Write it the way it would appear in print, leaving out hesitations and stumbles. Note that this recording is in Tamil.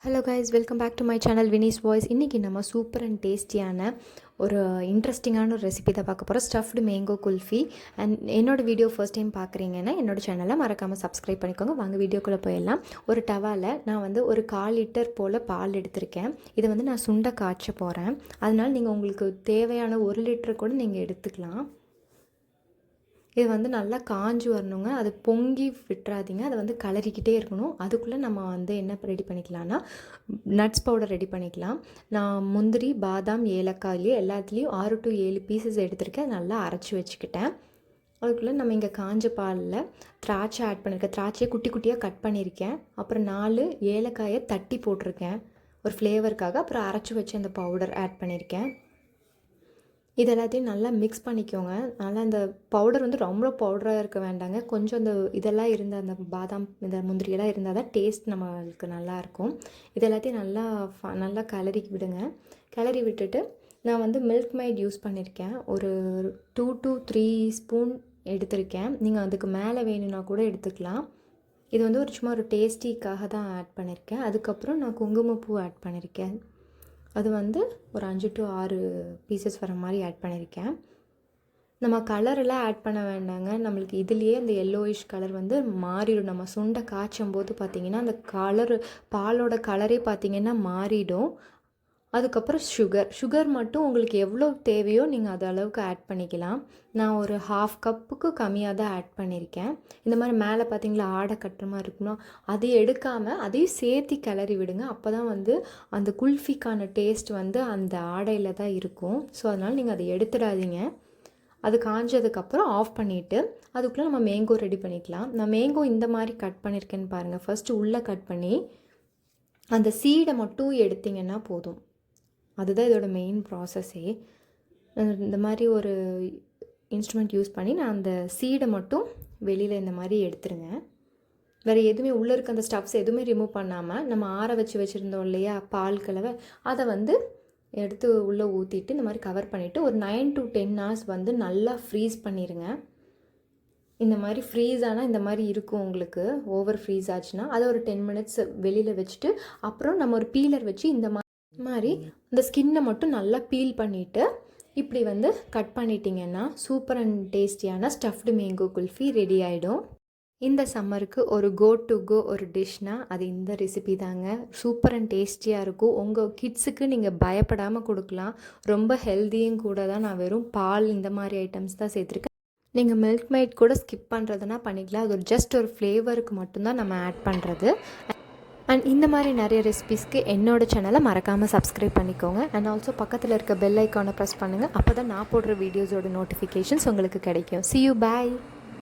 Hello guys, welcome back to my channel Vini's voice. இன்றைக்கி நம்ம சூப்பர் அண்ட் டேஸ்டியான ஒரு இன்ட்ரெஸ்டிங்கான ஒரு ரெசிபி தான் பார்க்க போகிறோம். Stuffed mango kulfi. அண்ட் என்னோடய வீடியோ ஃபர்ஸ்ட் டைம் பார்க்குறீங்கன்னா என்னோடய சேனலை மறக்காமல் சப்ஸ்கிரைப் பண்ணிக்கோங்க. வாங்க வீடியோக்குள்ளே போயிடலாம். ஒரு டவாவில் நான் வந்து ஒரு 1/4 லிட்டர் போல் பால் எடுத்திருக்கேன். இதை வந்து நான் சுண்டை காய்ச்ச போகிறேன். அதனால் நீங்கள் உங்களுக்கு தேவையான 1 லிட்டர் கூட நீங்கள் எடுத்துக்கலாம். இது வந்து நல்லா காஞ்சி வரணுங்க. அது பொங்கி விட்டுறாதீங்க. அதை வந்து கலரிக்கிட்டே இருக்கணும். அதுக்குள்ளே நம்ம வந்து என்ன ரெடி பண்ணிக்கலாம்னா நட்ஸ் பவுடர் ரெடி பண்ணிக்கலாம். நான் முந்திரி, பாதாம், ஏலக்காயிலே எல்லாத்துலேயும் 6 to 7 பீசஸ் எடுத்திருக்கேன். நல்லா அரைச்சி வச்சுக்கிட்டேன். அதுக்குள்ளே நம்ம இங்கே காஞ்ச பாலில் திராட்சை ஆட் பண்ணியிருக்கேன். திராட்சையை குட்டி குட்டியாக கட் பண்ணியிருக்கேன். அப்புறம் 4 ஏலக்காயை தட்டி போட்டிருக்கேன் ஒரு ஃப்ளேவருக்காக. அப்புறம் அரைச்சி வச்சு அந்த பவுடர் ஆட் பண்ணியிருக்கேன். இது எல்லாத்தையும் நல்லா மிக்ஸ் பண்ணிக்கோங்க. நல்லா அந்த பவுடர் வந்து ரொம்ப பவுடராக இருக்க வேண்டாங்க. கொஞ்சம் அந்த இதெல்லாம் இருந்த அந்த பாதாம் இந்த முந்திரியெல்லாம் இருந்தால் தான் டேஸ்ட் நம்மளுக்கு நல்லாயிருக்கும். இது எல்லாத்தையும் நல்லா கிளறி விடுங்க. கிளறி விட்டுட்டு நான் வந்து மில்க் மைட் யூஸ் பண்ணியிருக்கேன். ஒரு 2 to 3 ஸ்பூன் எடுத்திருக்கேன். நீங்கள் அதுக்கு மேலே வேணும்னா கூட எடுத்துக்கலாம். இது வந்து சும்மா ஒரு டேஸ்டிக்காக தான் ஆட் பண்ணியிருக்கேன். அதுக்கப்புறம் நான் குங்குமப்பூ ஆட் பண்ணியிருக்கேன். அது வந்து ஒரு 5 to 6 பீசஸ் வர மாதிரி ஆட் பண்ணியிருக்கேன். நம்ம கலரெல்லாம் ஆட் பண்ண வேண்டாங்க. நம்மளுக்கு இதுலேயே அந்த எல்லோயிஷ் கலர் வந்து மாறிடும். நம்ம சுண்டை காய்ச்சும் போது பார்த்திங்கன்னா அந்த பாலோட கலரே பார்த்திங்கன்னா மாறிடும். அதுக்கப்புறம் சுகர் மட்டும் உங்களுக்கு எவ்வளோ தேவையோ நீங்கள் அது அளவுக்கு ஆட் பண்ணிக்கலாம். நான் ஒரு 1/2 கப்புக்கு கம்மியாக தான் ஆட் பண்ணியிருக்கேன். இந்த மாதிரி மேலே பார்த்தீங்களா ஆடை கட்டுற மாதிரி இருக்கணும். அதை எடுக்காமல் அதையும் சேர்த்து கிளறி விடுங்க. அப்போ தான் வந்து அந்த குல்ஃபிக்கான டேஸ்ட் வந்து அந்த ஆடையில் தான் இருக்கும். ஸோ அதனால் நீங்கள் அதை எடுத்துடாதீங்க. அது காஞ்சதுக்கப்புறம் ஆஃப் பண்ணிவிட்டு அதுக்குள்ளே நம்ம மேங்கோ ரெடி பண்ணிக்கலாம். நான் மேங்கோ இந்த மாதிரி கட் பண்ணியிருக்கேன்னு பாருங்கள். ஃபஸ்ட்டு உள்ளே கட் பண்ணி அந்த சீடை மட்டும் எடுத்திங்கன்னா போதும். அதுதான் இதோட மெயின் ப்ராசஸ்ஸே. இந்த மாதிரி ஒரு இன்ஸ்ட்ருமெண்ட் யூஸ் பண்ணி நான் அந்த சீடை மட்டும் வெளியில் இந்த மாதிரி எடுத்துருங்க. வேறு எதுவுமே உள்ளே இருக்க அந்த ஸ்டஃப்ஸ் எதுவுமே ரிமூவ் பண்ணாமல் நம்ம ஆற வச்சுருந்தோம் இல்லையா பால் கலவை, அதை வந்து எடுத்து உள்ளே ஊற்றிட்டு இந்த மாதிரி கவர் பண்ணிவிட்டு ஒரு 9 to 10 hours வந்து நல்லா ஃப்ரீஸ் பண்ணிடுங்க. இந்த மாதிரி ஃப்ரீஸ் ஆனால் இந்த மாதிரி இருக்கும். உங்களுக்கு ஓவர் ஃப்ரீஸ் ஆச்சுன்னா அதை ஒரு 10 minutes வெளியில் வச்சுட்டு அப்புறம் நம்ம ஒரு பீலர் வச்சு இந்த மாதிரி இந்த ஸ்கின்னை மட்டும் நல்லா பீல் பண்ணிவிட்டு இப்படி வந்து கட் பண்ணிட்டீங்கன்னா சூப்பர் அண்ட் டேஸ்டியான ஸ்டஃப்டு மேங்கோ குல்ஃபி ரெடி ஆகிடும். இந்த சம்மருக்கு ஒரு கோ ஒரு டிஷ்னால் அது இந்த ரெசிபி தாங்க. சூப்பர் அண்ட் டேஸ்டியாக இருக்கும். உங்கள் கிட்ஸுக்கு நீங்கள் பயப்படாமல் கொடுக்கலாம். ரொம்ப ஹெல்த்தியும் கூட தான். நான் வெறும் பால் இந்த மாதிரி ஐட்டம்ஸ் தான் சேர்த்துருக்கேன். நீங்கள் மில்க் மைட் கூட ஸ்கிப் பண்ணுறதுனா பண்ணிக்கலாம். அது ஒரு ஜஸ்ட் ஒரு ஃப்ளேவருக்கு மட்டும்தான் நம்ம ஆட் பண்ணுறது. அண்ட் இந்த மாதிரி நிறைய ரெசிபீஸ்க்கு என்னோடய சேனலை மறக்காமல் சப்ஸ்கிரைப் பண்ணிக்கோங்க. அண்ட் ஆல்சோ பக்கத்தில் இருக்க பெல் ஐக்கானை ப்ரெஸ் பண்ணுங்கள். அப்போ தான் நான் போடுற வீடியோஸோட நோட்டிஃபிகேஷன்ஸ் உங்களுக்கு கிடைக்கும். See you, bye.